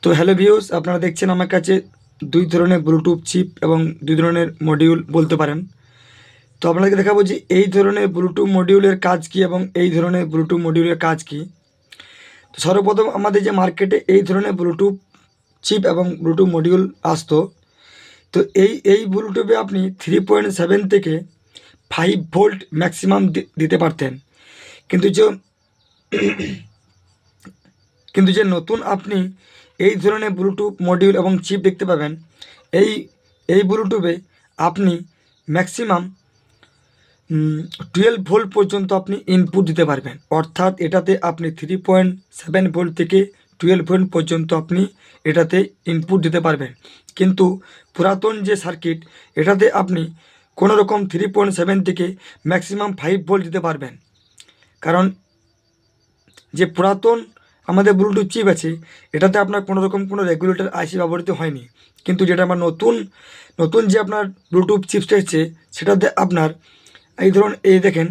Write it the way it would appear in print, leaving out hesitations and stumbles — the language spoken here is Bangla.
তো হ্যালো ভিউস, আপনারা দেখছেন আমার কাছে দুই ধরনের ব্লুটুথ চিপ এবং দুই ধরনের মডিউল বলতে পারেন। তো আপনাদেরকে দেখাবো যে এই ধরনের ব্লুটুথ মডিউলের কাজ কি এবং এই ধরনের ব্লুটুথ মডিউলের কাজ কি। তো সর্বপ্রথম আমাদের যে মার্কেটে এই ধরনের ব্লুটুথ চিপ এবং ব্লুটুথ মডিউল আসতো, তো এই ব্লুটুথে আপনি 3.7 থেকে 5 ভোল্ট ম্যাক্সিমাম দিতে পারতেন। কিন্তু যে কিন্তু যে নতুন আপনি এই ধরনের ব্লুটুথ মডিউল এবং চিপ দেখতে পাবেন, এই এই ব্লুটুথে আপনি ম্যাক্সিমাম 12 ভোল্ট পর্যন্ত আপনি ইনপুট দিতে পারবেন। অর্থাৎ এটাতে আপনি 3.7 ভোল্ট থেকে 12 ভোল্ট পর্যন্ত আপনি এটাতে ইনপুট দিতে পারবেন। কিন্তু পুরাতন যে সার্কিট, এটাতে আপনি কোনো রকম 3.7 থেকে ম্যাক্সিমাম 5 ভোল্ট দিতে পারবেন। কারণ যে পুরাতন আমাদের ব্লুটুথ চিপ আছে, এটাতে আপনার কোনো রকম কোনো রেগুলেটর আইসি ব্যবহৃত হয়নি। কিন্তু যেটা আমার নতুন নতুন যে আপনার ব্লুটুথ চিপসটা এসেছে, সেটাতে আপনার এই ধরুন, এই দেখেন